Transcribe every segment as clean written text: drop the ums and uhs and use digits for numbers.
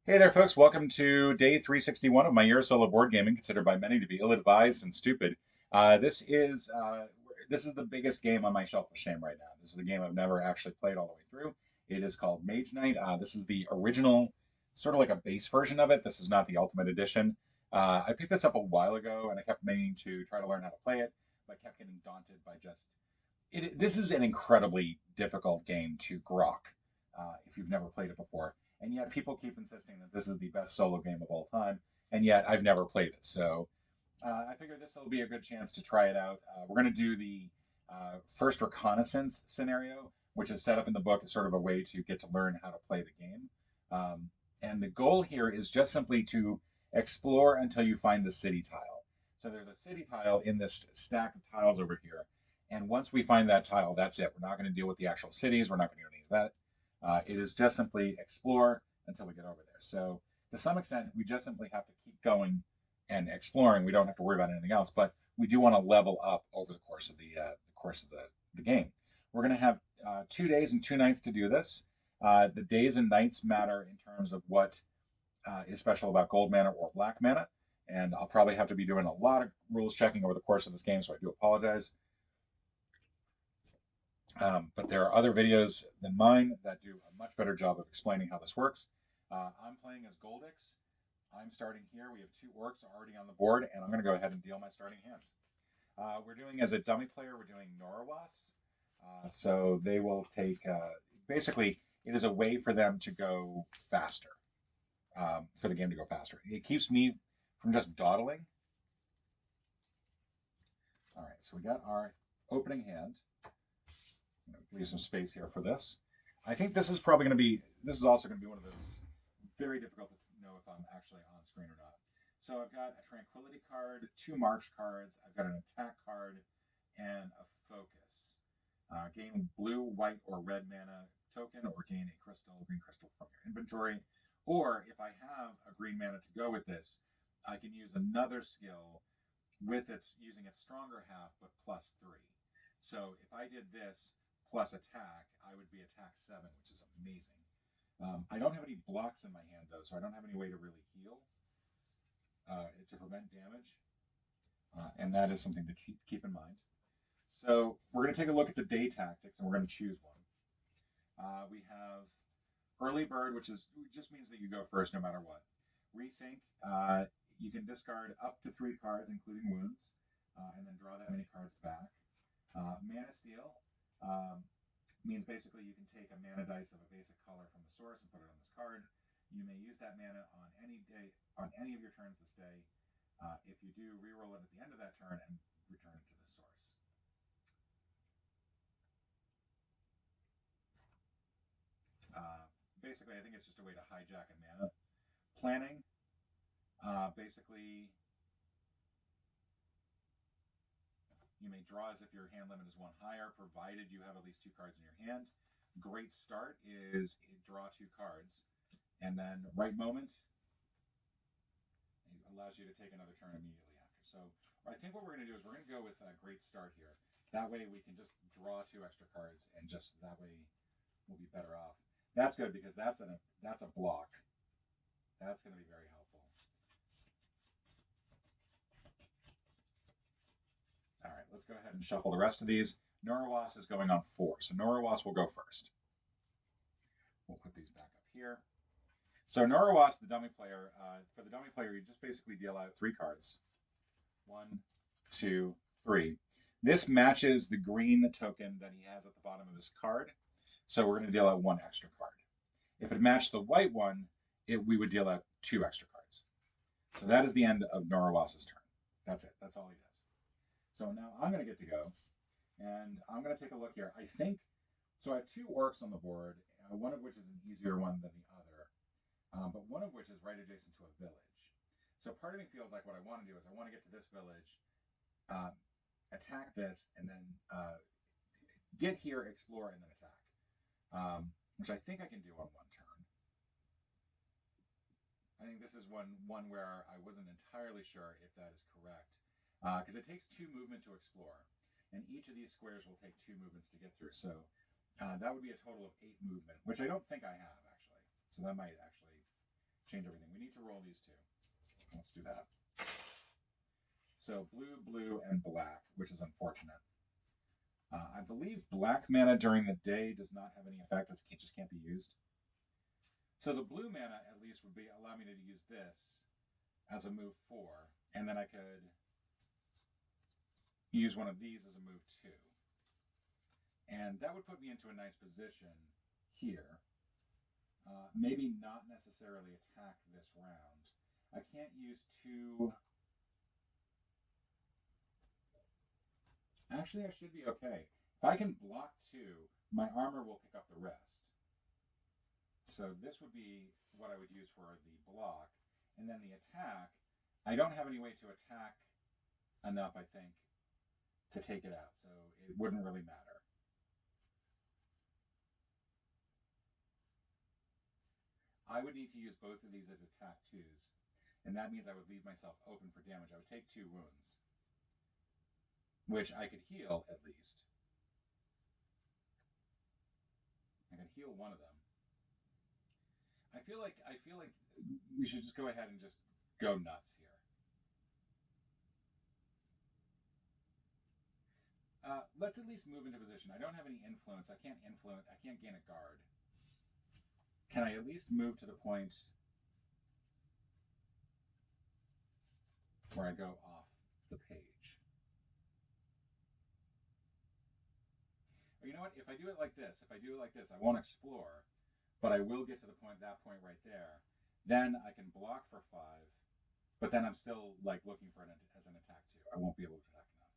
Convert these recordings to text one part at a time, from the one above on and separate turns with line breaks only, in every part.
Hey there, folks. Welcome to day 361 of my year of solo board gaming, considered by many to be ill-advised and stupid. This is the biggest game on my shelf of shame right now. This is a game I've never actually played all the way through. It is called Mage Knight. This is the original, sort of like a base version of it. This is not the Ultimate Edition. I picked this up a while ago, and I kept meaning to try to learn how to play it, but kept getting daunted by just it. This is an incredibly difficult game to grok if you've never played it before, and yet people keep insisting that this is the best solo game of all time, and yet I've never played it. So I figure this will be a good chance to try it out. We're going to do the first reconnaissance scenario, which is set up in the book as sort of a way to get to learn how to play the game. And the goal here is just simply to explore until you find the city tile. So there's a city tile in this stack of tiles over here. And once we find that tile, that's it. We're not going to deal with the actual cities. We're not going to do any of that. It is just simply explore until we get over there. So to some extent, we just simply have to keep going and exploring. We don't have to worry about anything else, but we do want to level up over the course of the game. We're going to have 2 days and 2 nights to do this. The days and nights matter in terms of what is special about gold mana or black mana, and I'll probably have to be doing a lot of rules checking over the course of this game, so I do apologize. But there are other videos than mine that do a much better job of explaining how this works. I'm playing as Goldix. I'm starting here. We have two orcs already on the board, and I'm going to go ahead and deal my starting hand. We're doing as a dummy player, we're doing Norowas. So they will take, basically, it is a way for them to go faster, for the game to go faster. It keeps me from just dawdling. All right, so we got our opening hand. Leave some space here for this. I think this is probably going to be, this is also going to be one of those very difficult to know if I'm actually on screen or not. So I've got a Tranquility card, two March cards, I've got an attack card, and a focus. Gain blue, white, or red mana token, or gain a green crystal from your inventory. Or if I have a green mana to go with this, I can use another skill with its using its stronger half, but +3. So if I did this plus attack, I would be attack 7, which is amazing. I don't have any blocks in my hand though, so I don't have any way to really heal to prevent damage, and that is something to keep in mind. So we're going to take a look at the day tactics, and we're going to choose one. We have early bird, which just means that you go first no matter what. Rethink. You can discard up to 3 cards, including wounds, and then draw that many cards back. Mana Steal means basically you can take a mana dice of a basic color from the source and put it on this card. You may use that mana on any of your turns this day. If you do, reroll it at the end of that turn and return it to the source. Basically, I think it's just a way to hijack a mana. Planning, basically, you may draw as if your hand limit is 1 higher, provided you have at least 2 cards in your hand. Great Start is draw 2 cards, and then Right Moment allows you to take another turn immediately after. So I think what we're going to do is we're going to go with a Great Start here. That way we can just draw 2 extra cards, and just that way we'll be better off. That's good because that's a block. That's going to be very helpful. All right, let's go ahead and shuffle the rest of these. Norowas is going on 4, so Norowas will go first. We'll put these back up here. So Norowas, the dummy player, for the dummy player, you just basically deal out 3 cards. 1, 2, 3. This matches the green token that he has at the bottom of his card, so we're going to deal out 1 extra card. If it matched the white one, we would deal out 2 extra cards. So that is the end of Norowas's turn. That's it. That's all he does. So now I'm going to get to go, and I'm going to take a look here. I think, so I have 2 orcs on the board, one of which is an easier one than the other, but one of which is right adjacent to a village. So part of me feels like what I want to do is I want to get to this village, attack this, and then get here, explore, and then attack, which I think I can do on 1 turn. I think this is one where I wasn't entirely sure if that is correct, because it takes 2 movement to explore, and each of these squares will take 2 movements to get through. So that would be a total of 8 movement, which I don't think I have actually. So that might actually change everything. We need to roll these two. Let's do that. So blue, blue, and black, which is unfortunate. I believe black mana during the day does not have any effect. It just can't be used. So the blue mana, at least, would allow me to use this as a move 4, and then I could use one of these as a move 2. And that would put me into a nice position here. Maybe not necessarily attack this round. I can't use 2... Actually, I should be okay. If I can block 2, my armor will pick up the rest. So this would be what I would use for the block. And then the attack, I don't have any way to attack enough, I think, to take it out. So it wouldn't really matter. I would need to use both of these as attack 2s. And that means I would leave myself open for damage. I would take 2 wounds, which I could heal at least. I could heal one of them. I feel like we should just go ahead and just go nuts here. Let's at least move into position. I don't have any influence. I can't gain a guard. Can I at least move to the point where I go off the page? Or you know what? If I do it like this, I won't explore, but I will get to that point right there. Then I can block for 5, but then I'm still like looking for as an attack 2. I won't be able to attack enough.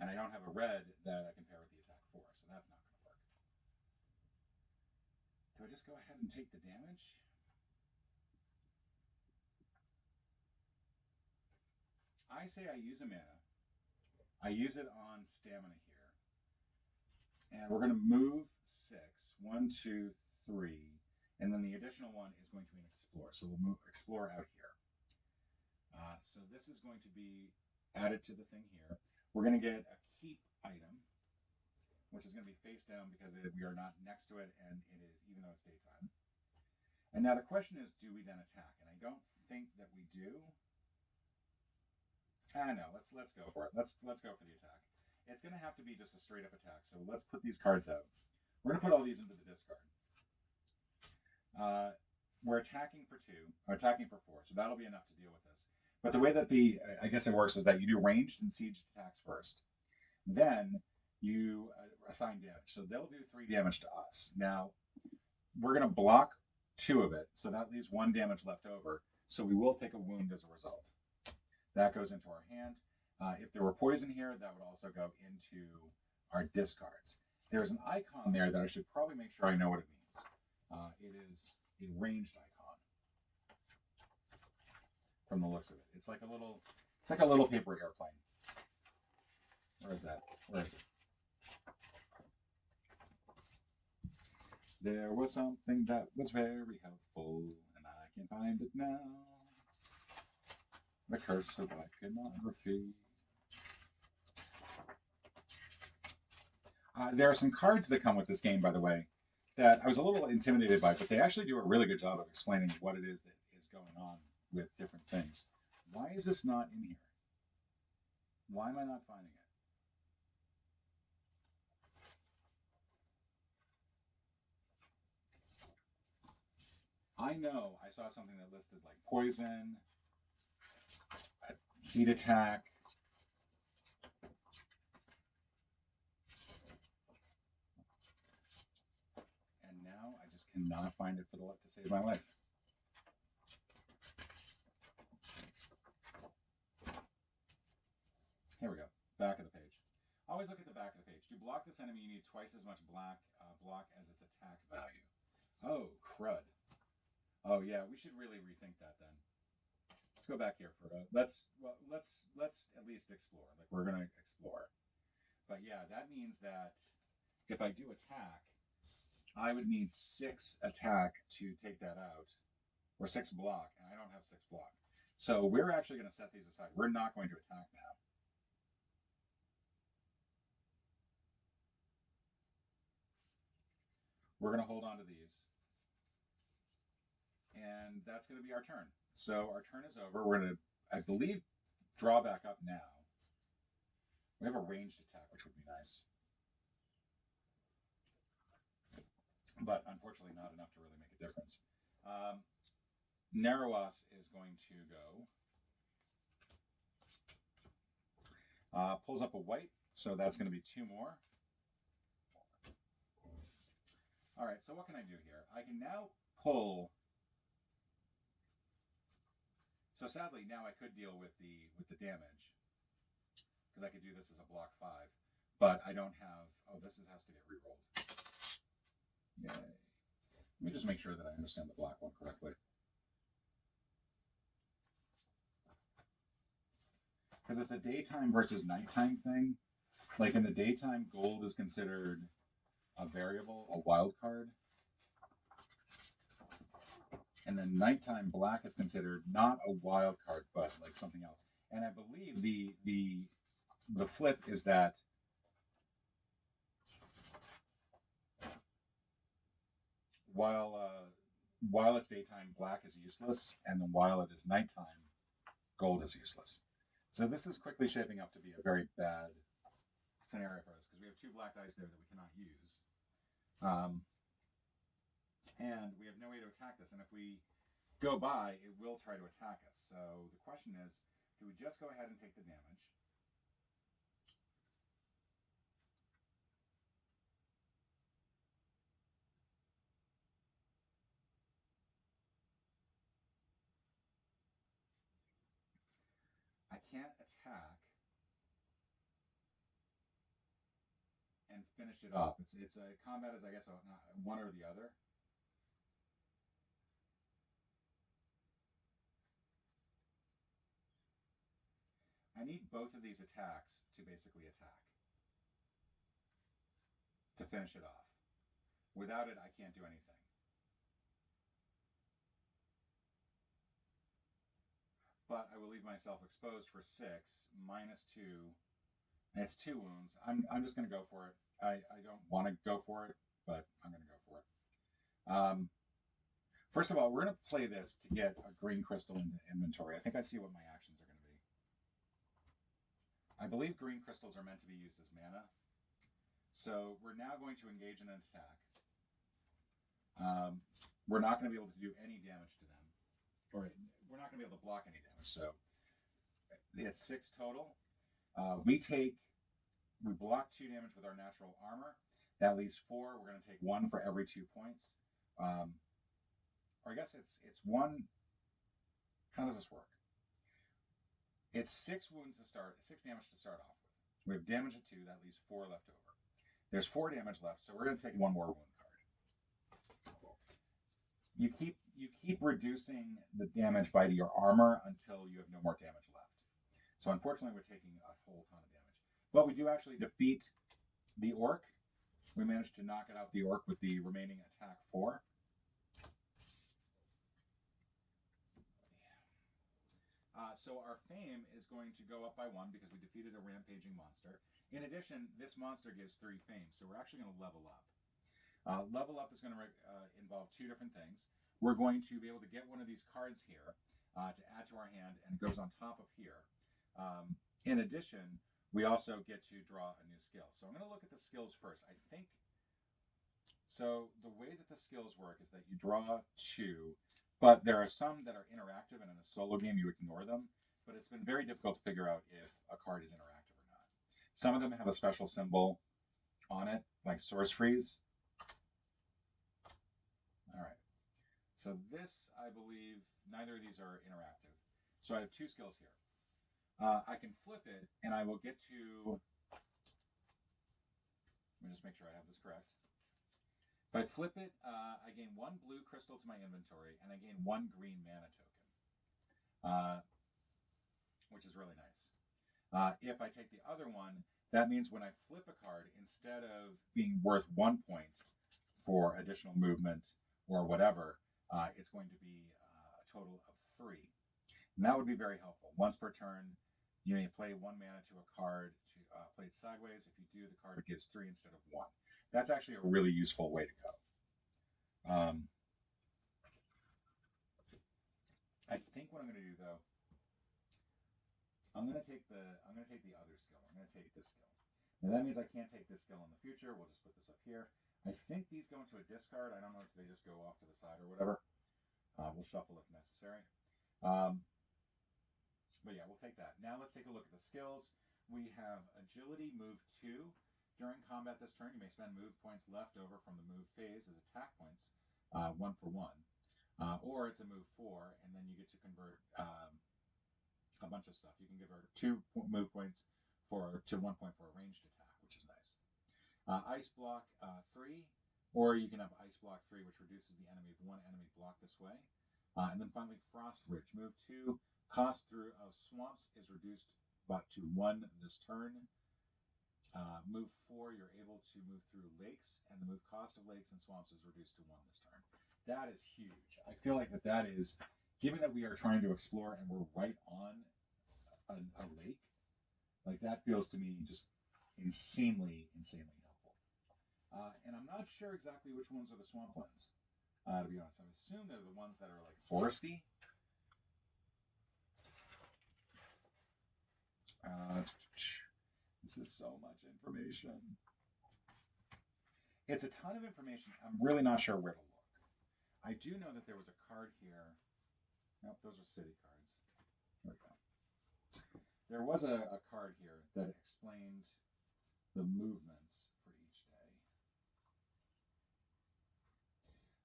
And I don't have a red that I can pair with the attack 4, so that's not going to work. Do I just go ahead and take the damage? I say I use a mana. I use it on stamina here. And we're going to move 6. 1, 2, 3. And then the additional one is going to be an explore. So we'll move explore out here. So this is going to be added to the thing here. We're going to get a keep item, which is going to be face down because we are not next to it, and it is, even though it's daytime. And now the question is, do we then attack? And I don't think that we do. No, let's go for it. Let's go for the attack. It's going to have to be just a straight up attack. So let's put these cards out. We're going to put all these into the discard. We're attacking for 2, or attacking for 4, so that'll be enough to deal with this. But the way that I guess it works is that you do ranged and siege attacks first. Then you assign damage. So they'll do 3 damage to us. Now, we're going to block 2 of it, so that leaves 1 damage left over. So we will take a wound as a result. That goes into our hand. If there were poison here, that would also go into our discards. There's an icon there that I should probably make sure I know what it means. It is a ranged icon. From the looks of it, it's like a little paper airplane. Where is that? Where is it? There was something that was very helpful, and I can find it now. The curse of iconography. There are some cards that come with this game, by the way, that I was a little intimidated by, but they actually do a really good job of explaining what it is that is going on with different things. Why is this not in here? Why am I not finding it? I know I saw something that listed like poison, heat attack, and now I just cannot find it to save my life. Here we go. Back of the page. Always look at the back of the page. To block this enemy, you need twice as much block as its attack value. Oh, crud. Oh yeah, we should really rethink that then. Let's go back here for let's at least explore. Like we're gonna explore. But yeah, that means that if I do attack, I would need 6 attack to take that out, or 6 block, and I don't have 6 block. So we're actually going to set these aside. We're not going to attack now. We're going to hold on to these. And And that's going to be our turn. So our turn is over. We're going to, I believe, draw back up now. We have a ranged attack, which would be nice. But unfortunately not enough to really make a difference. Naroas is going to go. Pulls up a white, so that's going to be 2 more. All right, so what can I do here? I can now pull. So sadly, now I could deal with the damage, because I could do this as a block 5, but I don't have. Oh, this has to get rerolled. Yay! Let me just make sure that I understand the black one correctly. Because it's a daytime versus nighttime thing. Like in the daytime, gold is considered a variable, a wild card. And then nighttime black is considered not a wild card, but like something else. And I believe the flip is that while it's daytime, black is useless, and then while it is nighttime, gold is useless. So this is quickly shaping up to be a very bad scenario for us, because we have 2 black dice there that we cannot use. And we have no way to attack this. And if we go by, it will try to attack us. So the question is, do we just go ahead and take the damage? I can't attack and finish it off. It's a combat is, I guess, one or the other. I need both of these attacks to basically attack, to finish it off. Without it, I can't do anything. But I will leave myself exposed for 6, -2, and it's 2 wounds. I'm just going to go for it. I don't want to go for it, but I'm going to go for it. First of all, we're going to play this to get a green crystal into inventory. I think I see what my actions are going to be. I believe green crystals are meant to be used as mana. So we're now going to engage in an attack. We're not going to be able to do any damage to them. Or we're not going to be able to block any damage. So it's 6 total. We block 2 damage with our natural armor. That leaves 4. We're going to take 1 for every 2 points. Or I guess it's 1. How does this work? It's 6 wounds to start, 6 damage to start off with. We have damage at 2. That leaves 4 left over. There's 4 damage left, so we're going to take 1 more wound card. You keep reducing the damage by your armor until you have no more damage left. So unfortunately, we're taking a whole ton of damage. But we do actually defeat the orc. We managed to knock it out the orc with the remaining attack 4. So our fame is going to go up by 1 because we defeated a rampaging monster. In addition, this monster gives 3 fame, so we're actually going to level up. Level up is going to involve 2 different things. We're going to be able to get one of these cards here to add to our hand, and it goes on top of here. In addition, we also get to draw a new skill. So I'm going to look at the skills first. I think, so the way that the skills work is that you draw 2, but there are some that are interactive, and in a solo game you ignore them. But it's been very difficult to figure out if a card is interactive or not. Some of them have a special symbol on it, like source freeze. All right. So this, I believe, neither of these are interactive. So I have 2 skills here. I can flip it, and I will get to... Let me just make sure I have this correct. If I flip it, I gain 1 blue crystal to my inventory, and I gain 1 green mana token, which is really nice. If I take the other one, that means when I flip a card, instead of being worth 1 point for additional movement or whatever, it's going to be a total of 3. And that would be very helpful. Once per turn, you may play 1 mana to a card to play it sideways. If you do, the card gives 3 instead of 1. That's actually a really useful way to go. I'm going to do though, I'm going to take the other skill. I'm going to take this skill. Now that means I can't take this skill in the future. We'll just put this up here. I think these go into a discard. I don't know if they just go off to the side or whatever. We'll shuffle if necessary. But yeah, we'll take that. Now let's take a look at the skills. We have agility, move 2. During combat this turn, you may spend move points left over from the move phase as attack points, 1 for 1. Or it's a move 4, and then you get to convert a bunch of stuff. You can convert 2 move points to 1 point for a ranged attack, which is nice. Ice block 3, or you can have ice block 3, which reduces the enemy of 1 enemy block this way. And then finally, frost bridge, move 2. Cost through of swamps is reduced to 1 this turn. Move 4, you're able to move through lakes, and the move cost of lakes and swamps is reduced to 1 this turn. That is huge. I feel like that is, given that we are trying to explore and we're right on a lake, like that feels to me just insanely helpful. And I'm not sure exactly which ones are the swamplands, to be honest. I assume they're the ones that are like foresty. This is so much information. It's a ton of information. I'm really not sure where to look. I do know that there was a card here. Nope, those are city cards. Here we go. There was a card here that explained the movements for each day.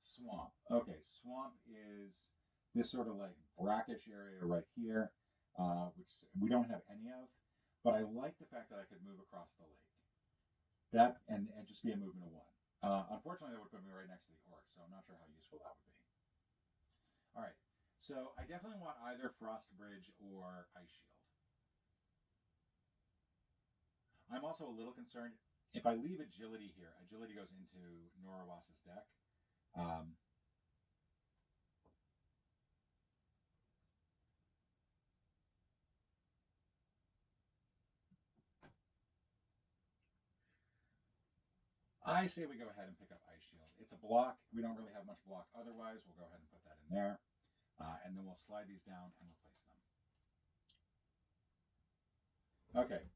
Swamp. Okay, swamp is this sort of like brackish area right here, which we don't have any of. But I like the fact that I could move across the lake. That and just be a movement of 1. Unfortunately, that would put me right next to the orc, so I'm not sure how useful that would be. All right, so I definitely want either Frost Bridge or Ice Shield. I'm also a little concerned, if I leave Agility here, Agility goes into Norawas's deck. I say we go ahead and pick up Ice Shield. It's a block. We don't really have much block otherwise. We'll go ahead and put that in there. And then we'll slide these down and replace them. Okay,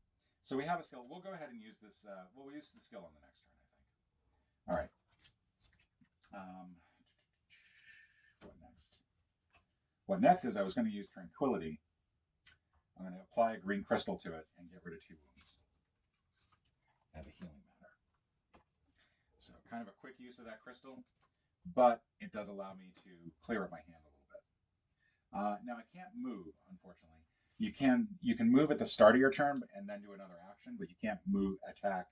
so we have a skill. We'll go ahead and use this. We'll use the skill on the next turn, I think. All right. What next? What next is I was going to use Tranquility. I'm going to apply a green crystal to it and get rid of 2 wounds as a healing matter. So kind of a quick use of that crystal, but it does allow me to clear up my hand a little bit. Now I can't move, unfortunately. You can move at the start of your turn and then do another action, but you can't move, attack,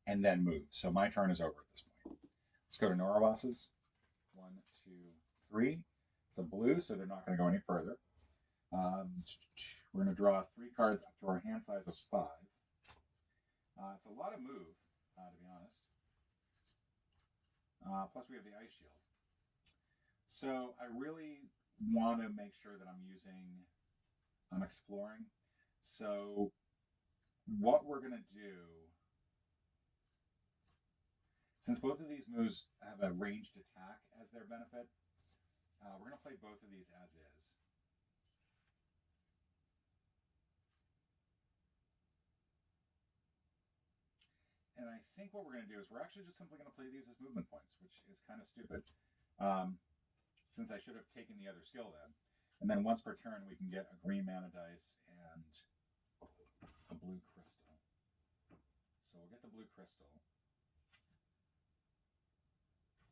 and then move. So my turn is over at this point. Let's go to Norawas's. 1, 2, 3. It's a blue, so they're not going to go any further. We're going to draw 3 cards up to our hand size of 5. It's a lot of move, to be honest. Plus we have the Ice Shield. So I really want to make sure that I'm exploring. So what we're going to do, since both of these moves have a ranged attack as their benefit, we're going to play both of these as is. And I think what we're going to do is we're actually just simply going to play these as movement points, which is kind of stupid, since I should have taken the other skill then. And then once per turn, we can get a green mana dice and a blue crystal. So we'll get the blue crystal.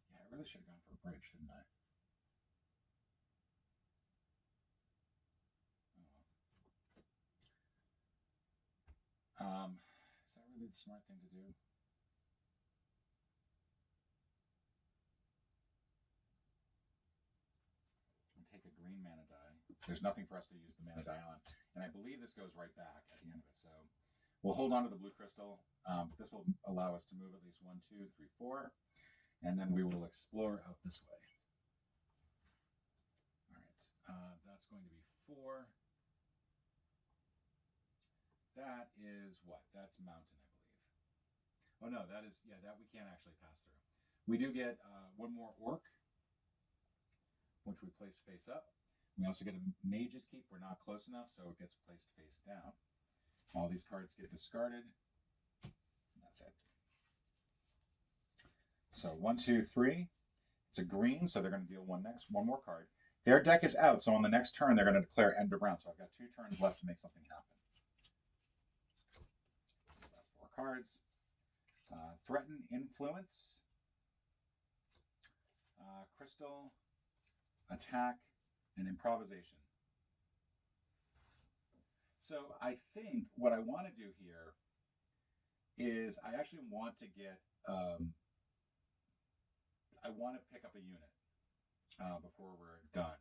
Yeah, I really should have gone for a bridge, shouldn't I? Is that really the smart thing to do? And take a green mana die. There's nothing for us to use the mana die on. And I believe this goes right back at the end of it. So we'll hold on to the blue crystal. This will allow us to move at least 1, 2, 3, 4. And then we will explore out this way. All right. That's going to be 4. That is what? That's mountain, I believe. Oh, no, that is, yeah, that we can't actually pass through. We do get 1 more orc, which we place face up. We also get a Mage's Keep. We're not close enough, so it gets placed face down. All these cards get discarded. That's it. So 1, 2, 3. It's a green, so they're going to deal one more card. Their deck is out, so on the next turn, they're going to declare end of round. So I've got 2 turns left to make something happen. So that's 4 cards. Threaten, Influence, Crystal, Attack, and Improvisation. So I think what I want to do here is I actually want to get, I want to pick up a unit before we're done.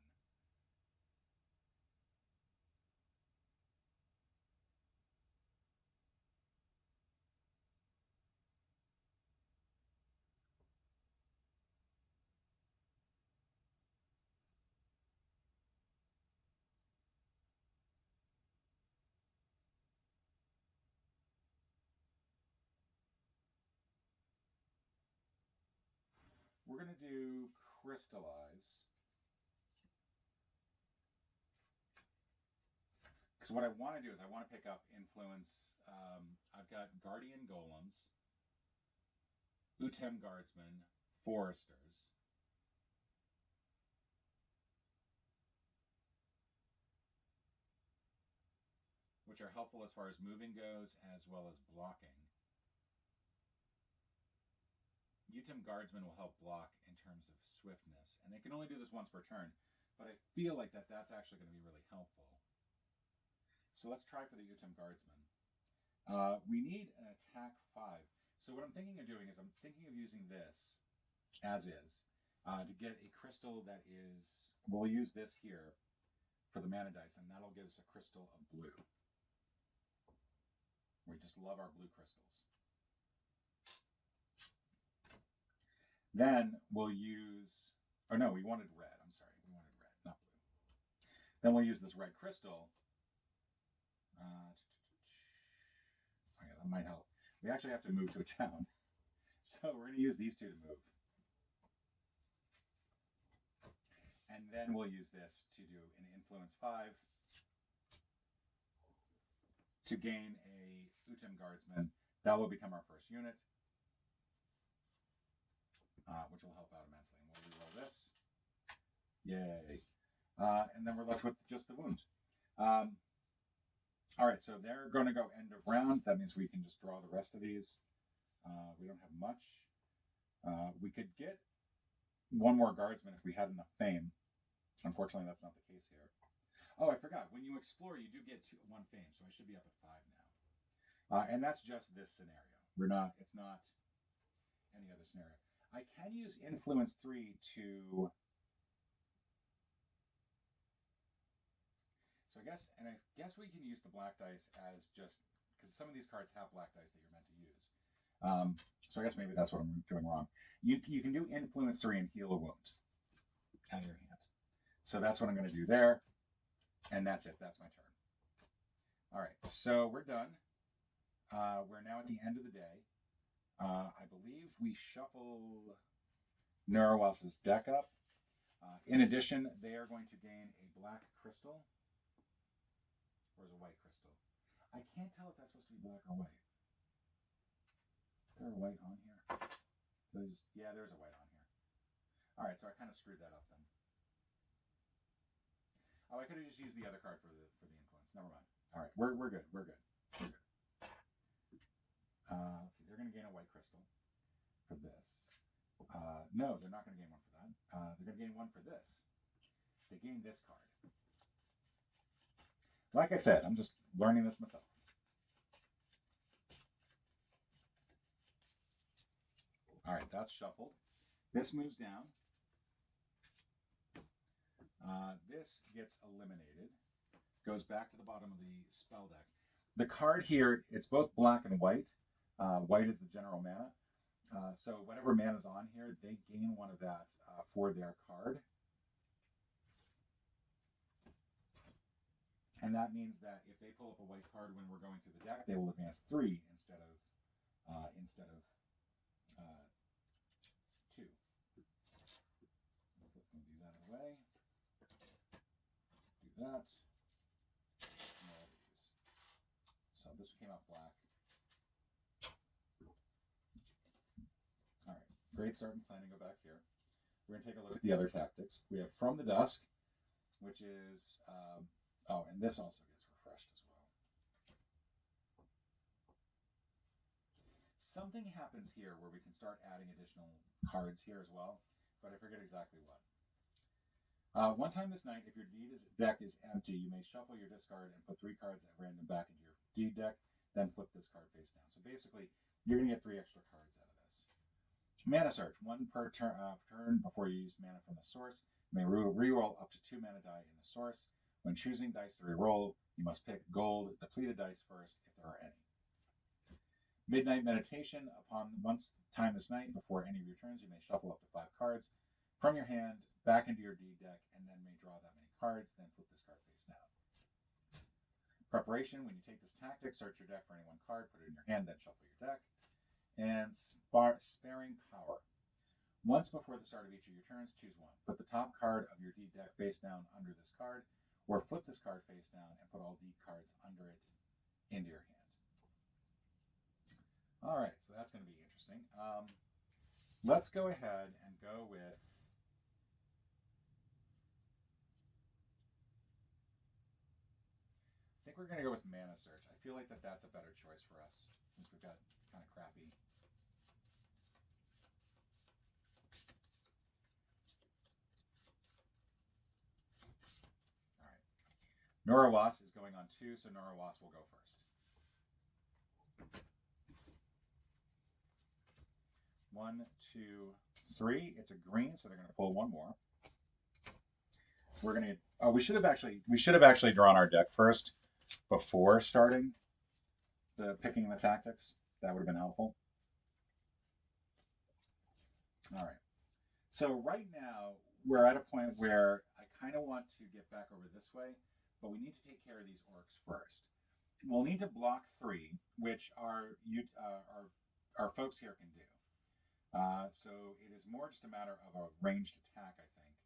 We're going to do Crystallize. Because what I want to do is I want to pick up Influence. I've got Guardian Golems, Utem Guardsmen, Foresters. Which are helpful as far as moving goes, as well as blocking. Utem Guardsmen will help block in terms of swiftness, and they can only do this once per turn, but I feel like that's actually going to be really helpful. So let's try for the Utem Guardsmen. We need an attack 5. So what I'm thinking of doing is I'm thinking of using this as is to get a crystal that is, we'll use this here for the mana dice, and that'll give us a crystal of blue. We just love our blue crystals. Then we'll use, oh no, we wanted red. I'm sorry, we wanted red, not blue. Then we'll use this red crystal. Okay, that might help. We actually have to move to a town. So we're going to use these 2 to move. And then we'll use this to do an Influence 5 to gain a Utem Guardsman. That will become our first unit, which will help out immensely. And we'll reroll this. Yay. And then we're left with just the wound. All right, so they're going to go end of round. That means we can just draw the rest of these. We don't have much. We could get 1 more Guardsman if we had enough fame. Unfortunately, that's not the case here. Oh, I forgot. When you explore, you do get 1 fame, so I should be up at 5 now. And that's just this scenario. It's not any other scenario. I can use Influence 3 to... So I guess we can use the black dice as just, because some of these cards have black dice that you're meant to use. So I guess maybe that's what I'm doing wrong. You can do Influence 3 and heal a wound out of your hand. So that's what I'm going to do there. And that's it. That's my turn. All right. So we're done. We're now at the end of the day. I believe we shuffle Neurowass's deck up. In addition, they are going to gain a black crystal. Or is it a white crystal? I can't tell if that's supposed to be black or white. Is there a white on here? Yeah, there's a white on here. All right, so I kind of screwed that up then. Oh, I could have just used the other card for the influence. Never mind. All right, we're good. We're good. We're good. Let's see. They're going to gain a white crystal for this. No, they're not going to gain 1 for that. They're going to gain 1 for this. They gain this card. Like I said, I'm just learning this myself. All right, that's shuffled. This moves down. This gets eliminated. Goes back to the bottom of the spell deck. The card here, it's both black and white. White is the general mana. So whatever mana is on here, they gain 1 of that for their card. And that means that if they pull up a white card when we're going through the deck, they will advance 3 instead of 2. Let's move these out of the way. that. And all these. So this came out black. All right, great start in planning. Go back here. We're going to take a look at the other tactics. We have From the Dusk, which is, oh, and this also gets refreshed as well. Something happens here where we can start adding additional cards here as well, but I forget exactly what. One time this night, if your deck is empty, you may shuffle your discard and put 3 cards at random back into your deed deck, then flip this card face down. So basically, you're going to get 3 extra cards out of this. Mana Search, 1 per turn before you use mana from the source. You may reroll up to 2 mana die in the source. When choosing dice to reroll, you must pick gold depleted dice first, if there are any. Midnight Meditation, upon once time this night, before any of your turns, you may shuffle up to 5 cards from your hand back into your deed deck, and then may draw that many cards, then flip this card face down. Preparation, when you take this tactic, search your deck for any 1 card, put it in your hand, then shuffle your deck. And Sparing Power. Once before the start of each of your turns, choose 1. Put the top card of your deed deck face down under this card, or flip this card face down and put all deed cards under it into your hand. All right, so that's going to be interesting. Let's go ahead and go with... I think we're going to go with Mana Search. I feel like that's a better choice for us, since we've got kind of crappy... All right. Norawas is going on 2, so Norawas will go first. 1, 2, 3. It's a green, so they're going to pull 1 more. We're going to. Oh, we should have actually drawn our deck first before starting picking the tactics. That would have been helpful. All right. So right now we're at a point where I kind of want to get back over this way, but we need to take care of these orcs first. We'll need to block 3, which our folks here can do. So it is more just a matter of a ranged attack, I think,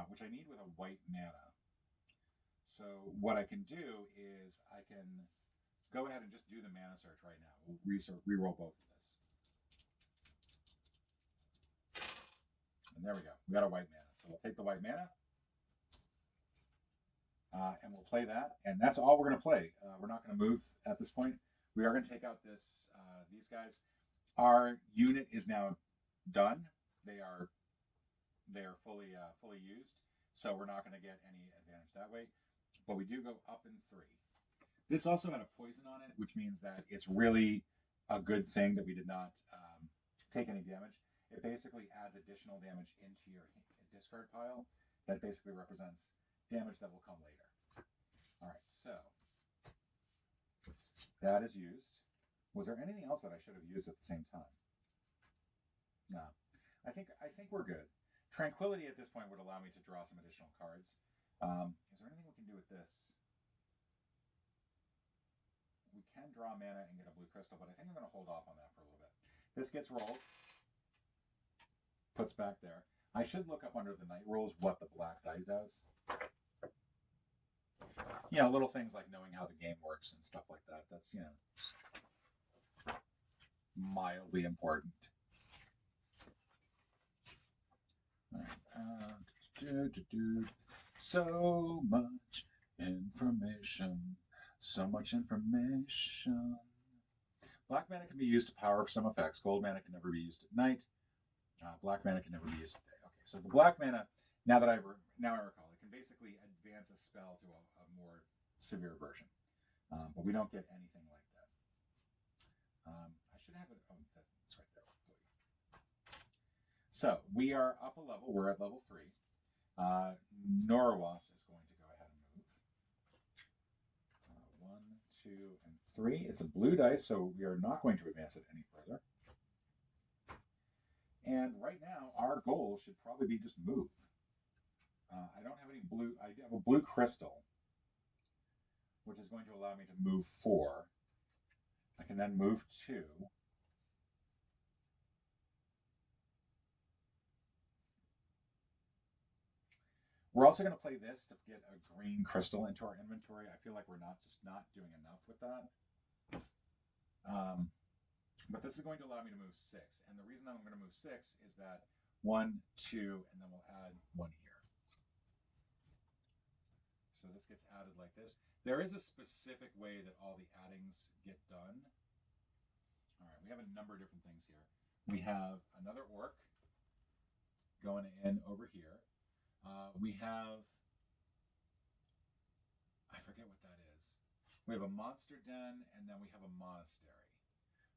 which I need with a white mana. So what I can do is I can go ahead and just do the Mana Search right now. We'll reroll both of this. And there we go. We got a white mana. So we'll take the white mana, and we'll play that. And that's all we're going to play. We're not going to move at this point. We are going to take out these guys. Our unit is now done. They are fully used, so we're not going to get any advantage that way. But we do go up in 3. This also had a poison on it, which means that it's really a good thing that we did not take any damage. It basically adds additional damage into your discard pile that basically represents damage that will come later. All right, so that is used. Was there anything else that I should have used at the same time? No. I think we're good. Tranquility at this point would allow me to draw some additional cards. Is there anything we can do with this? We can draw mana and get a blue crystal, but I think I'm going to hold off on that for a little bit. This gets rolled. Puts back there. I should look up under the night rules what the black die does. You know, little things like knowing how the game works and stuff like that. That's, you know, mildly important. So much information. So much information. Black mana can be used to power some effects. Gold mana can never be used at night. Black mana can never be used at day. Okay, so the black mana, now I recall, it can basically advance a spell to a more severe version. But we don't get anything like that. I should have it. Oh, that's right there. So we are up a level. We're at level 3. Norawas is going to go ahead and move. 1, 2, and 3. It's a blue dice, so we are not going to advance it any further. And right now, our goal should probably be just move. I don't have any blue. I have a blue crystal, which is going to allow me to move 4. I can then move 2. We're also going to play this to get a green crystal into our inventory. I feel like we're not doing enough with that. But this is going to allow me to move 6. And the reason I'm going to move 6 is that 1, 2, and then we'll add 1 here. So this gets added like this. There is a specific way that all the addings get done. All right, we have a number of different things here. We have another orc going in over here. We have, I forget what that is. We have a monster den, and then we have a monastery.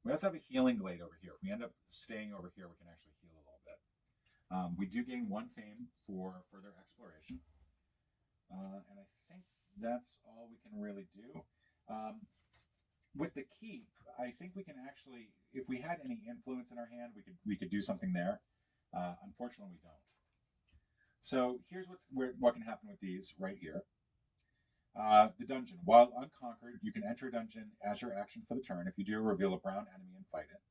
We also have a healing glade over here. If we end up staying over here, we can actually heal a little bit. We do gain 1 fame for further exploration. And I think that's all we can really do. With the keep, I think we can actually, if we had any influence in our hand, we could do something there. Unfortunately, we don't. So here's what can happen with these right here. The dungeon. While unconquered, you can enter a dungeon as your action for the turn. If you do, reveal a brown enemy and fight it.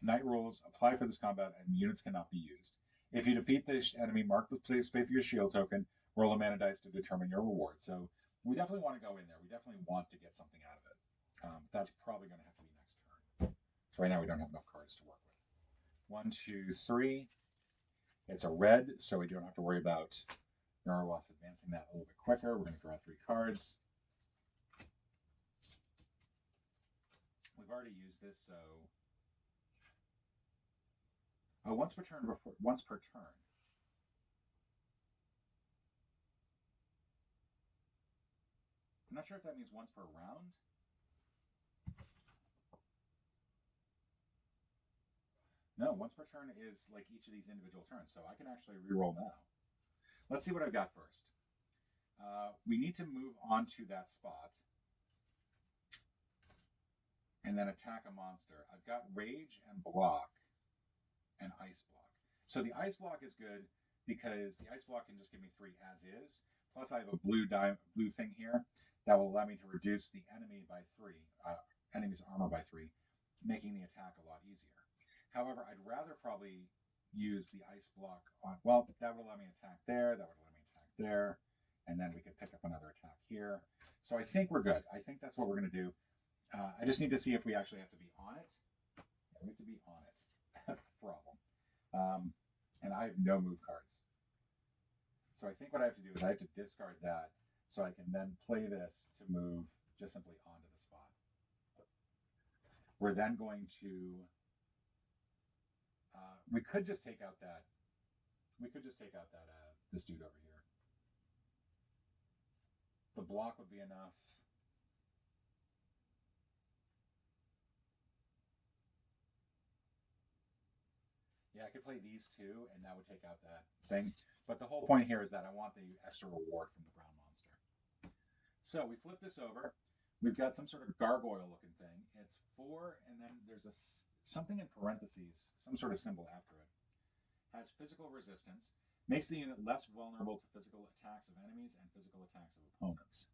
Knight rules apply for this combat, and units cannot be used. If you defeat the enemy, mark the space with your shield token. Roll a mana dice to determine your reward. So we definitely want to go in there. We definitely want to get something out of it. That's probably going to have to be next turn. So right now we don't have enough cards to work with. 1, 2, 3. It's a red, so we don't have to worry about Narwas advancing that a little bit quicker. We're going to draw 3 cards. We've already used this, so once per turn. I'm not sure if that means once per round. No, once per turn is like each of these individual turns, so I can actually reroll now. Let's see what I've got first. We need to move on to that spot and then attack a monster. I've got Rage and Block and Ice Block. So the Ice Block is good because the Ice Block can just give me 3 as is. Plus I have a blue thing here that will allow me to reduce the enemy by 3, enemy's armor by 3, making the attack a lot easier. However, I'd rather probably use the Ice Block on, well, that would allow me to attack there, that would allow me to attack there, and then we could pick up another attack here. So I think we're good. I think that's what we're going to do. I just need to see if we actually have to be on it. Yeah, we have to be on it. That's the problem. And I have no move cards. So I think what I have to do is I have to discard that so I can then play this to move just simply onto the spot. We're then going to... we could just take out that. This dude over here. The block would be enough. Yeah, I could play these 2, and that would take out that thing. But the whole point here is that I want the extra reward from the brown monster. So we flip this over. We've got some sort of gargoyle-looking thing. It's 4, and then there's something in parentheses, some sort of symbol after it. Has physical resistance, makes the unit less vulnerable to physical attacks of enemies and physical attacks of opponents.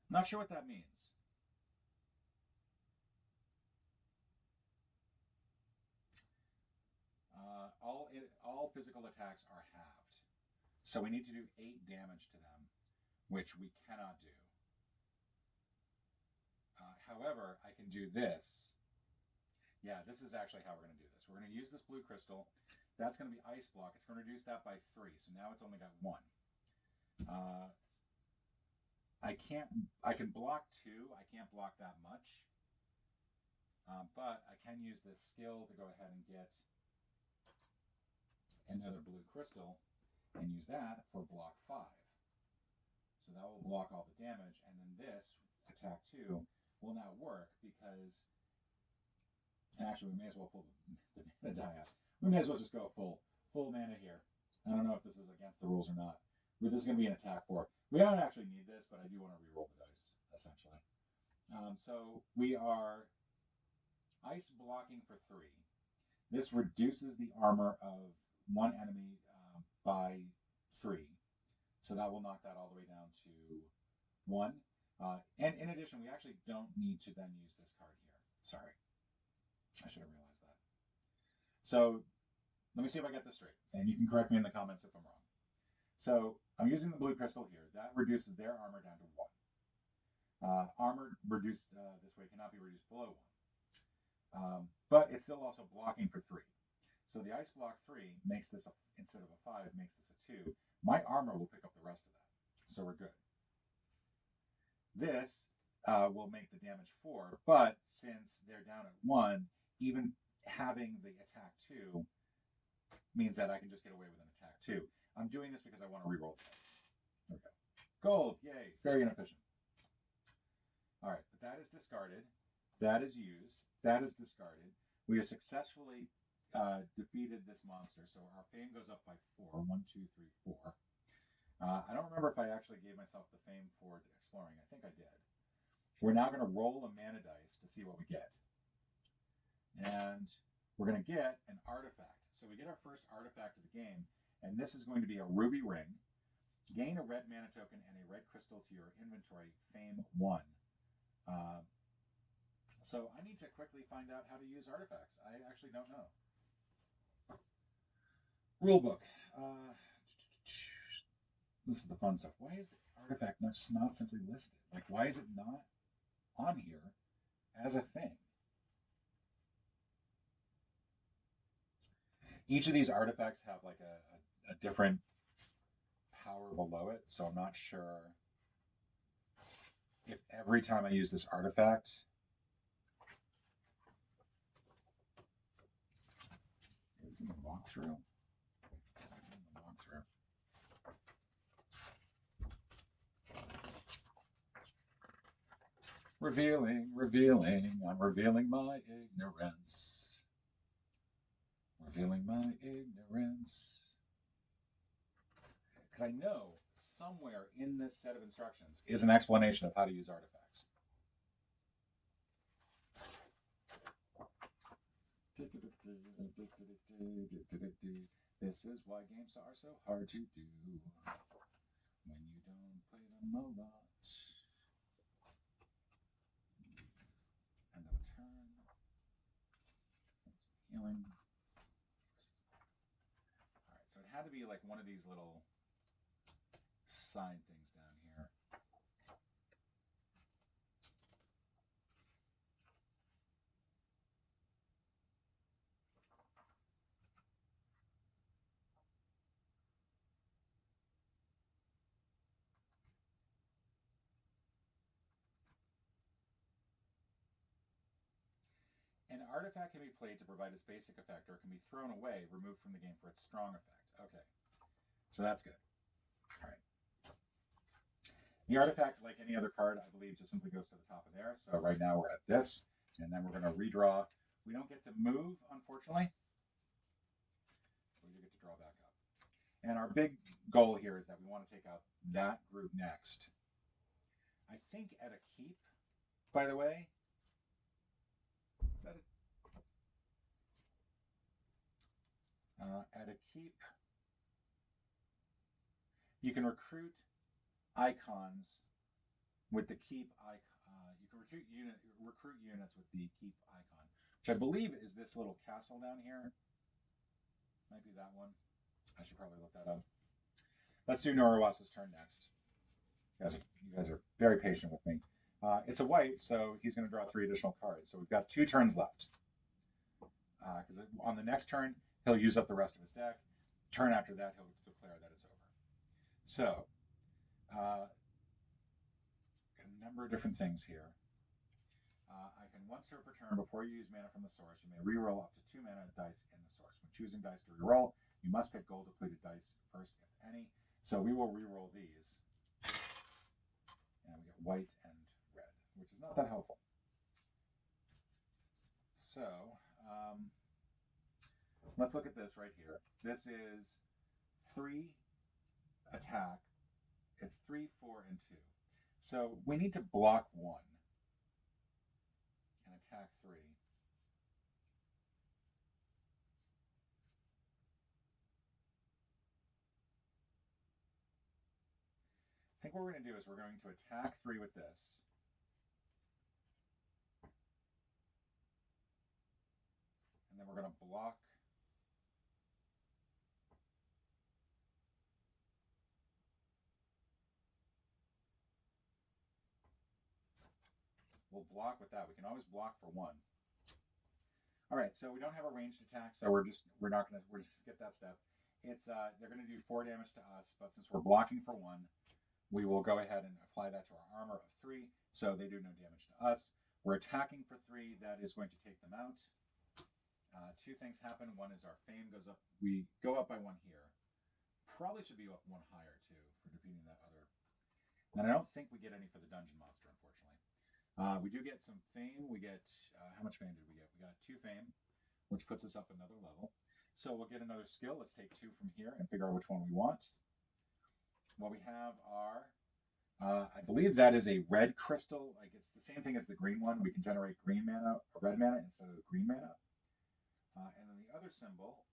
I'm not sure what that means. All physical attacks are halved. So we need to do 8 damage to them, which we cannot do. However, I can do this. Yeah, this is actually how we're going to do this. We're going to use this blue crystal. That's going to be Ice Block. It's going to reduce that by 3. So now it's only got 1. I can block 2. I can't block that much. But I can use this skill to go ahead and get another blue crystal and use that for block 5. So that will block all the damage, and then this attack 2 will now work because, and actually we may as well pull the mana die out. We may as well just go full mana here. I don't know if this is against the rules or not. But this is going to be an attack 4. We don't actually need this, but I do want to reroll the dice, essentially. So we are ice blocking for 3. This reduces the armor of 1 enemy by 3. So that will knock that all the way down to 1. And in addition, we actually don't need to then use this card here. Sorry. I should have realized that. So let me see if I get this straight, and you can correct me in the comments if I'm wrong. So I'm using the blue crystal here. That reduces their armor down to 1. Armor reduced this way cannot be reduced below 1. But it's still also blocking for 3. So the ice block 3 makes this, instead of a 5, makes this a 2. My armor will pick up the rest of that. So we're good. This will make the damage 4, but since they're down at 1, even having the attack 2 means that I can just get away with an attack 2. I'm doing this because I want to reroll the dice. Okay. Gold, yay, very inefficient. All right, but that is discarded. That is used. That is discarded. We have successfully defeated this monster, so our fame goes up by 4. 1, 2, 3, 4. I don't remember if I actually gave myself the fame for exploring. I think I did. We're now going to roll a mana dice to see what we get. And we're going to get an artifact. So we get our first artifact of the game, and this is going to be a ruby ring. Gain a red mana token and a red crystal to your inventory, fame 1. So I need to quickly find out how to use artifacts. I actually don't know. Rulebook. This is the fun stuff. Why is the artifact not simply listed? Like, why is it not on here as a thing? Each of these artifacts have like a different power below it, so I'm not sure if every time I use this artifact, it's in the walkthrough. Revealing, I'm revealing my ignorance. Revealing my ignorance. Because I know somewhere in this set of instructions is an explanation of how to use artifacts. This is why games are so hard to do when you don't play them a lot. End of a turn. Healing. Alright, so it had to be like one of these little side things down here. An artifact can be played to provide its basic effect, or it can be thrown away, removed from the game for its strong effect. Okay, so that's good. All right. The artifact, like any other card, I believe, just simply goes to the top of there. So right now we're at this, and then we're going to redraw. We don't get to move, unfortunately. We do get to draw back up. And our big goal here is that we want to take out that group next. I think at a keep, by the way. Is that it? At a keep, you can recruit icons with the keep icon. You can recruit units with the keep icon, which I believe is this little castle down here. Might be that one. I should probably look that up. Let's do Norawas's turn next. You guys are very patient with me. It's a white, so he's going to draw 3 additional cards. So we've got 2 turns left. Because on the next turn, he'll use up the rest of his deck. Turn after that, he'll declare that it's over. So, a number of different things here. I can once per turn, before you use mana from the source, you may reroll up to 2 mana dice in the source. When choosing dice to reroll, you must pick gold depleted dice first, if any. So we will reroll these. And we get white and red, which is not that helpful. So, let's look at this right here. This is 3 attack. It's 3, 4, and 2. So we need to block 1 and attack 3. I think what we're going to do is we're going to attack 3 with this. And then we're going to block we'll block with that. We can always block for 1. All right, so we don't have a ranged attack, so we're just skip that step. It's they're gonna do 4 damage to us, but since we're blocking for 1, we will go ahead and apply that to our armor of 3, so they do no damage to us. We're attacking for 3, that is going to take them out. 2 things happen. One is our fame goes up. We go up by 1 here. Probably should be up 1 higher too for defeating that other. And I don't think we get any for the dungeon monster, unfortunately. We do get some fame. We get, how much fame did we get? We got 2 fame, which puts us up another level. So we'll get another skill. Let's take 2 from here and figure out which one we want. What we have are, I believe that is a red crystal. Like it's the same thing as the green one. We can generate green mana, or red mana instead of green mana. And then the other symbol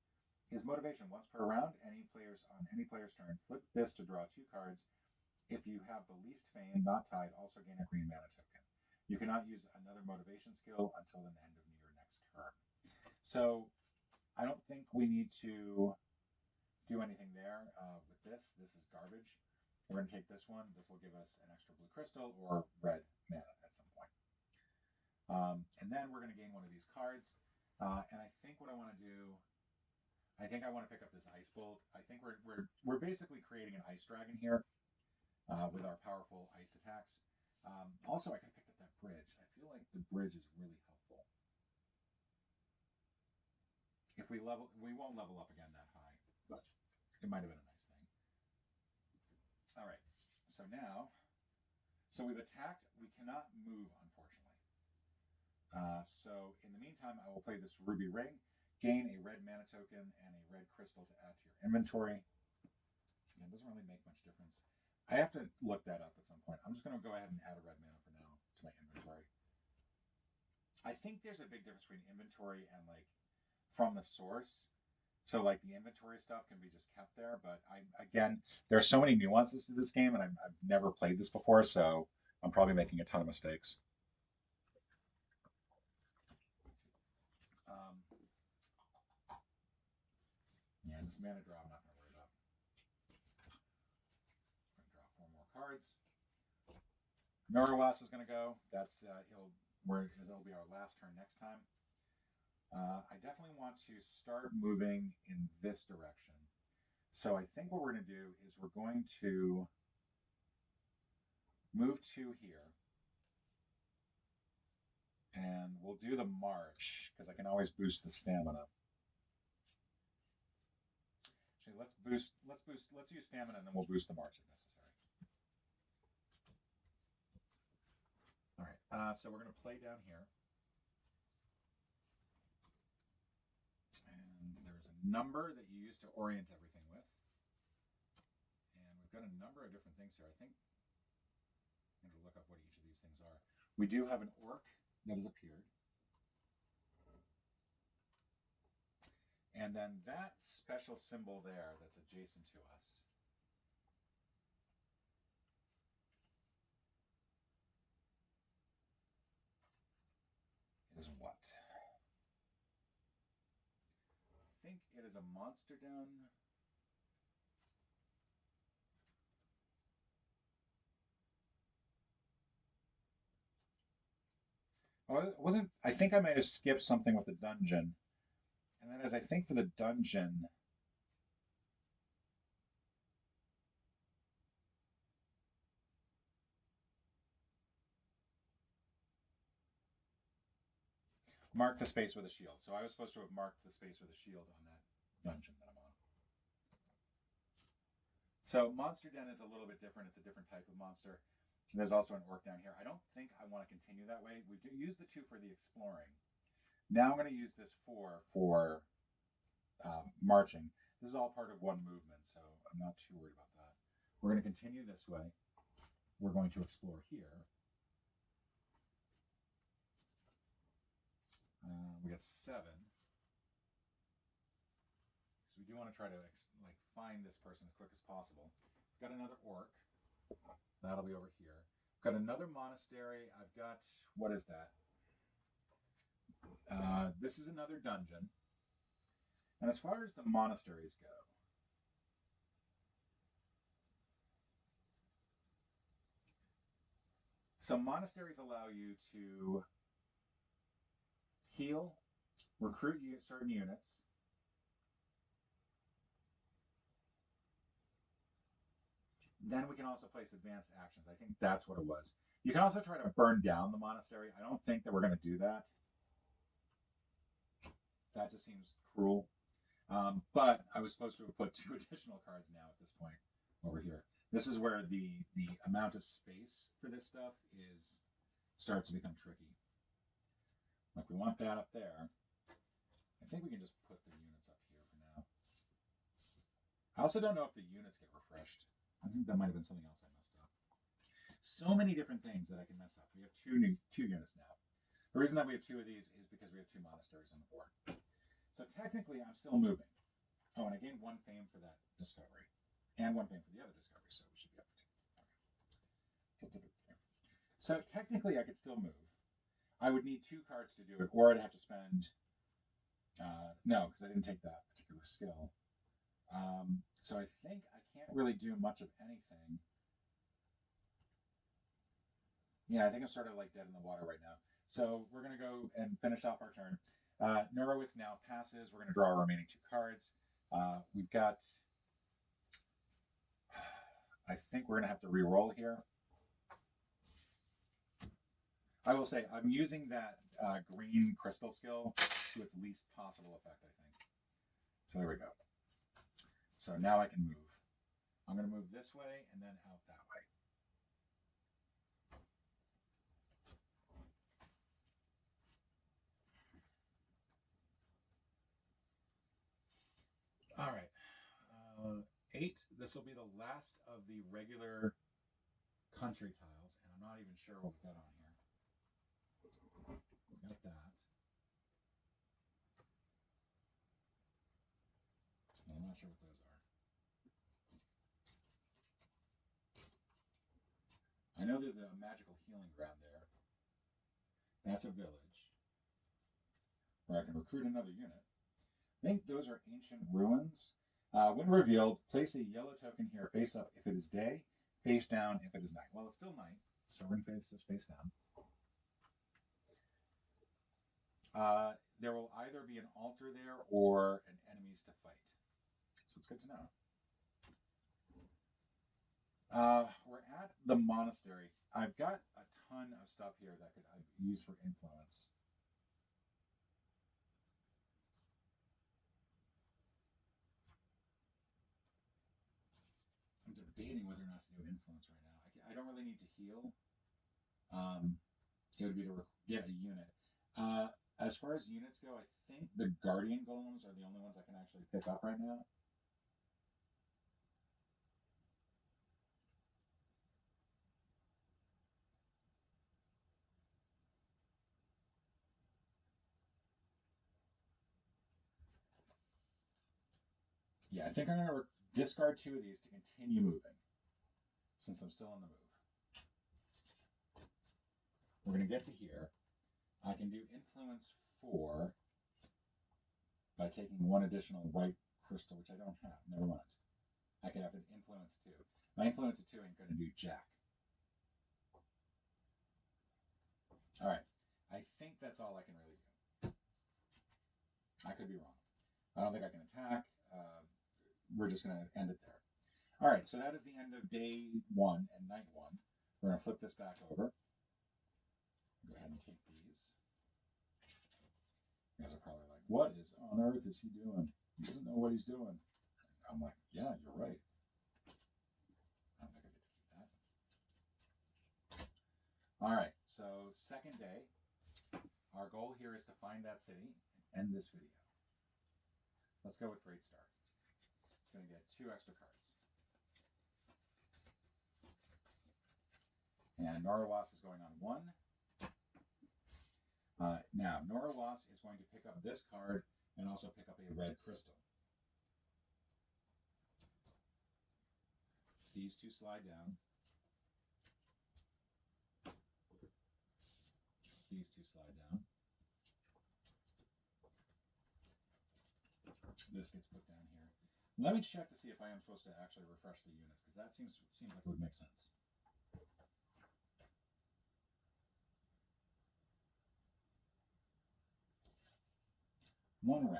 is motivation. Once per round, on any player's turn, flip this to draw 2 cards. If you have the least fame, not tied, also gain a green mana token. You cannot use another motivation skill until the end of your next turn. So I don't think we need to do anything there with this. This is garbage. We're going to take this one. This will give us an extra blue crystal or red mana at some point. And then we're going to gain one of these cards. And I think what I want to do, I think I want to pick up this Ice Bolt. I think we're basically creating an Ice Dragon here with our powerful ice attacks. Also, I could have picked up that bridge. I feel like the bridge is really helpful. If we won't level up again that high, but it might have been a nice thing. All right, so now, we've attacked. We cannot move, unfortunately. So in the meantime, I will play this Ruby Ring, gain a red mana token and a red crystal to add to your inventory. It doesn't really make much difference. I have to look that up at some point. I'm just going to go ahead and add a red mana for now to my inventory. I think there's a big difference between inventory and like from the source. So like the inventory stuff can be just kept there, but again, there's so many nuances to this game, and I've never played this before, so I'm probably making a ton of mistakes. Yeah, this mana draw I'm not going to worry about. I'm going to draw 4 more cards. Norowas is going to go. That's it'll be our last turn next time. I definitely want to start moving in this direction. So I think what we're going to do is we're going to move 2 here. And we'll do the march, because I can always boost the stamina. Actually, let's use stamina, and then we'll boost the march if necessary. All right, so we're going to play down here. And there's a number that you use to orient everything with. And we've got a number of different things here. I think I'm going to look up what each of these things are. We do have an orc that has appeared. And then that special symbol there that's adjacent to us is what? I think it is a monster den. Oh, it wasn't. I think I might have skipped something with the dungeon. And then as I think for the dungeon, mark the space with a shield. So I was supposed to have marked the space with a shield on that dungeon that I'm on. So Monster Den is a little bit different. It's a different type of monster. There's also an orc down here. I don't think I want to continue that way. We used the 2 for the exploring. Now I'm going to use this 4 for marching. This is all part of one movement, so I'm not too worried about that. We're going to continue this way. We're going to explore here. We got 7. So we do want to try to find this person as quick as possible. We've got another orc. That'll be over here. We've got another monastery. I've got, what is that? This is another dungeon. And as far as the monasteries go, So monasteries allow you to heal, recruit certain units, then we can also place advanced actions. I think that's what it was. You can also try to burn down the monastery. I don't think that we're going to do that. That just seems cruel. But I was supposed to have put 2 additional cards now at this point over here. This is where the amount of space for this stuff starts to become tricky. Like, we want that up there. I think we can just put the units up here for now. I also don't know if the units get refreshed. I think that might have been something else I messed up. So many different things that I can mess up. We have 2 units now. The reason that we have 2 of these is because we have 2 monasteries on the board. So technically, I'm still moving. Oh, and I gained 1 fame for that discovery. And 1 fame for the other discovery, so we should be up to 2. Okay. So technically, I could still move. I would need 2 cards to do it, or I'd have to spend... no, because I didn't take that particular skill. So I think I can't really do much of anything. Yeah, I think I'm sort of like dead in the water right now. So we're going to go and finish off our turn. Neuroist now passes. We're going to draw our remaining 2 cards. We've got... I think we're going to have to re-roll here. I will say, I'm using that green crystal skill to its least possible effect, I think. So there we go. So now I can move. I'm going to move this way and then out that way. All right. 8. This will be the last of the regular country tiles, and I'm not even sure what we've got on here. We've got that. I'm not sure what those are. I know there's a magical healing ground there. That's a village where I can recruit another unit. I think those are ancient ruins. When revealed, place a yellow token here face up if it is day, face down if it is night. Well, it's still night, so we're going to face this face down. There will either be an altar there or an enemies to fight. So it's good to know. We're at the monastery. I've got a ton of stuff here that could use for influence. I'm debating whether or not to do influence right now. I don't really need to heal. It would be to get a unit. As far as units go, I think the Guardian Golems are the only ones I can actually pick up right now. Yeah, I think I'm going to discard 2 of these to continue moving, since I'm still on the move. We're going to get to here. I can do influence 4 by taking 1 additional white crystal, which I don't have. Never mind. I could have an influence 2. My influence of 2 ain't going to do jack. All right. I think that's all I can really do. I could be wrong. I don't think I can attack. We're just going to end it there. All right, so that is the end of day 1 and night 1. We're going to flip this back over. Go ahead and take these. You guys are probably like, what on earth is he doing? He doesn't know what he's doing. And I'm like, yeah, you're right. I don't think I get to keep that. All right, so second day. Our goal here is to find that city and end this video. Let's go with Great Start. Going to get 2 extra cards. And Norowas is going on 1. Now, Norowas is going to pick up this card and also pick up a red crystal. These 2 slide down. These 2 slide down. This gets put down here. Let me check to see if I am supposed to actually refresh the units, because that seems like it would make sense. 1 round.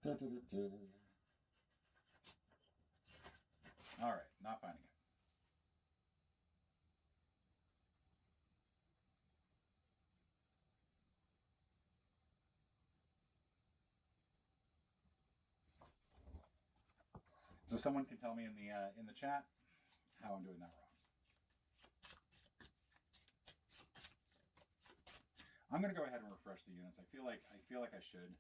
Da, da, da, da. All right, not finding it. So someone can tell me in the chat how I'm doing that wrong. I'm going to go ahead and refresh the units. I feel like I should.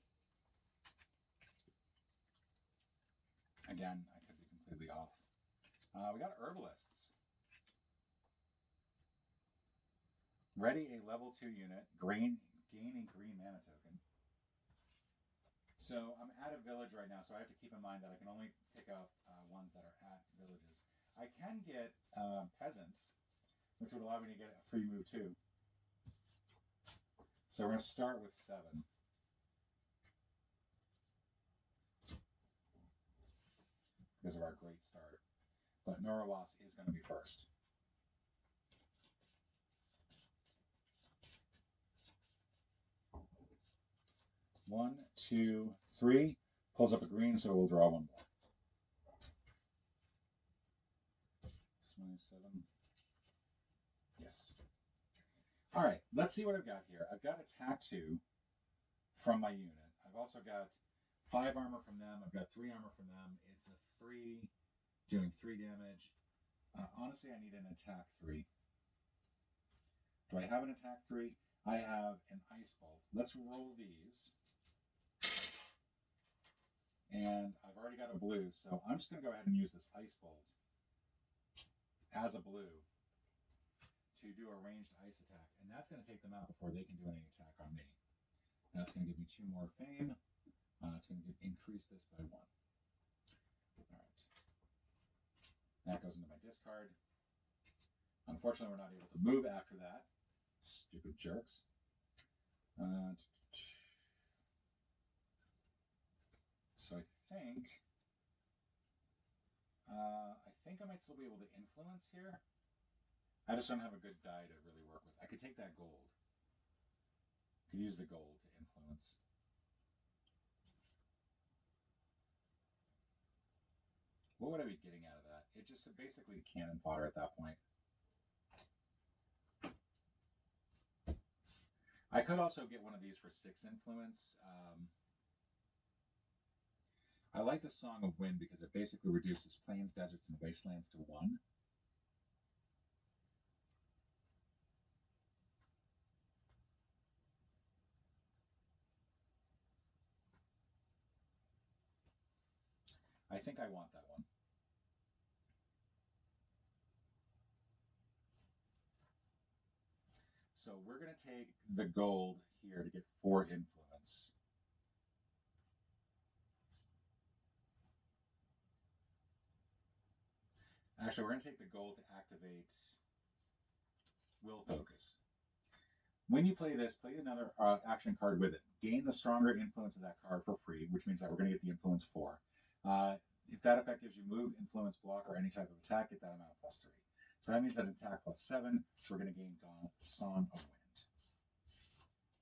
Again, I could be completely off. We got herbalists. Ready a level 2 unit, gain a green mana token. So I'm at a village right now, so I have to keep in mind that I can only pick up ones that are at villages. I can get peasants, which would allow me to get a free move too. So we're going to start with 7. Because of our great start. But Norowas is going to be first. One, two, three. Pulls up a green, so we'll draw 1 more. 27. Yes. All right, let's see what I've got here. I've got attack 2 from my unit. I've also got 5 armor from them. I've got 3 armor from them. It's a 3, doing 3 damage. Honestly, I need an attack 3. Do I have an attack 3? I have an ice bolt. Let's roll these. And I've already got a blue, so I'm just going to go ahead and use this ice bolt as a blue to do a ranged ice attack. And that's going to take them out before they can do any attack on me. That's going to give me 2 more fame. It's going to increase this by 1. All right. That goes into my discard. Unfortunately, we're not able to move after that. Stupid jerks. So I think I might still be able to influence here. I just don't have a good die to really work with. I could take that gold. Could use the gold to influence. What would I be getting out of that? It just basically cannon fodder at that point. I could also get one of these for 6 influence. I like the Song of Wind because it basically reduces plains, deserts, and wastelands to 1. I think I want that one. So we're going to take the gold here to get 4 influence. Actually, we're going to take the gold to activate Will Focus. When you play this, play another action card with it. Gain the stronger influence of that card for free, which means that we're going to get the influence 4. If that effect gives you move, influence, block, or any type of attack, get that amount +3. So that means that attack +7, we're going to gain Song of Wind.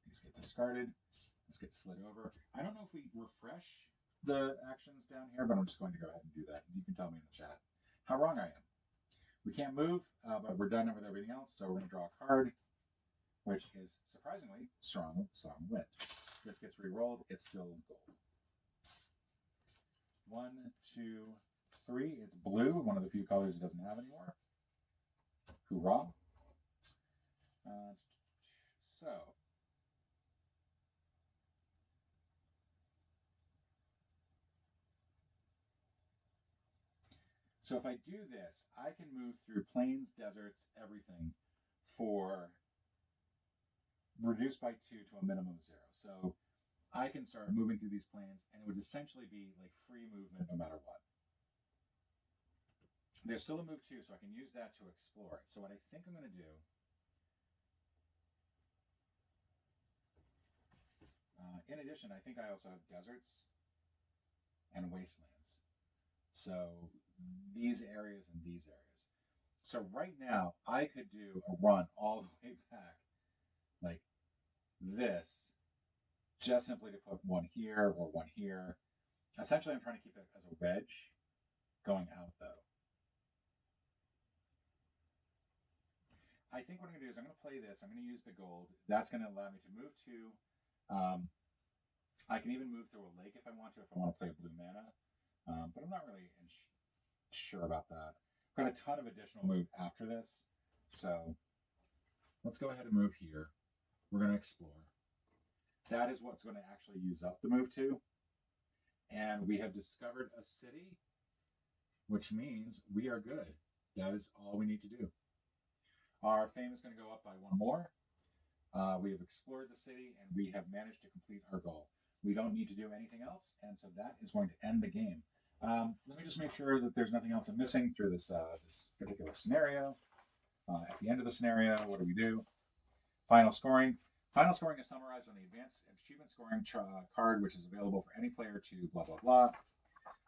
These get discarded. This gets slid over. I don't know if we refresh the actions down here, but I'm just going to go ahead and do that. You can tell me in the chat how wrong I am. We can't move, but we're done with everything else, so we're going to draw a card, which is surprisingly Song of Wind. This gets re-rolled. It's still gold. 1, 2, 3. It's blue, one of the few colors it doesn't have anymore. Hoorah. So if I do this, I can move through plains, deserts, everything for reduced by 2 to a minimum of 0. So I can start moving through these plains, and it would essentially be like free movement no matter what. There's still a move 2, so I can use that to explore it. So what I think I'm going to do in addition, I think I also have deserts and wastelands. So these areas and these areas. So right now, I could do a run all the way back like this, just simply to put one here or one here. Essentially, I'm trying to keep it as a wedge going out, though. I think what I'm going to do is I'm going to play this. I'm going to use the gold. That's going to allow me to move to. I can even move through a lake if I want to play a blue mana. But I'm not really sure about that. I've got a ton of additional move after this. So let's go ahead and move here. We're going to explore. That is what's going to actually use up the move to. And we have discovered a city, which means we are good. That is all we need to do. Our fame is going to go up by one more. We have explored the city and we have managed to complete our goal. We don't need to do anything else, and so that is going to end the game. Let me just make sure that there's nothing else I'm missing through this this particular scenario. At the end of the scenario, what do? Final scoring. Final scoring is summarized on the advanced achievement scoring card, which is available for any player to blah, blah, blah.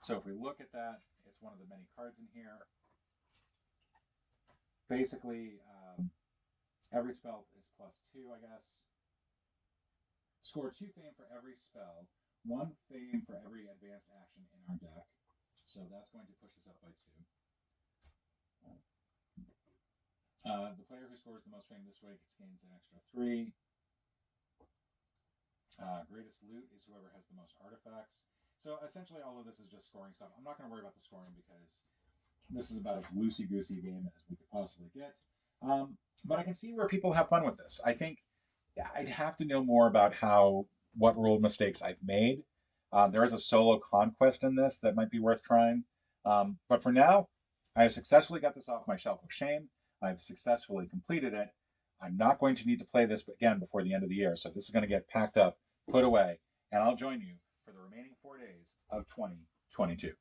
So if we look at that, it's one of the many cards in here. Basically, every spell is +2, I guess. Score 2 fame for every spell, 1 fame for every advanced action in our deck. So that's going to push us up by 2. The player who scores the most fame this week gains an extra 3. Greatest loot is whoever has the most artifacts. So essentially all of this is just scoring stuff. I'm not going to worry about the scoring because this is about as loosey-goosey game as we could possibly get. But I can see where people have fun with this. I think I'd have to know more about what rule mistakes I've made. There is a solo conquest in this that might be worth trying. But for now, I have successfully got this off my shelf of shame. I've successfully completed it. I'm not going to need to play this again before the end of the year. So this is going to get packed up, put away, and I'll join you for the remaining 4 days of 2022.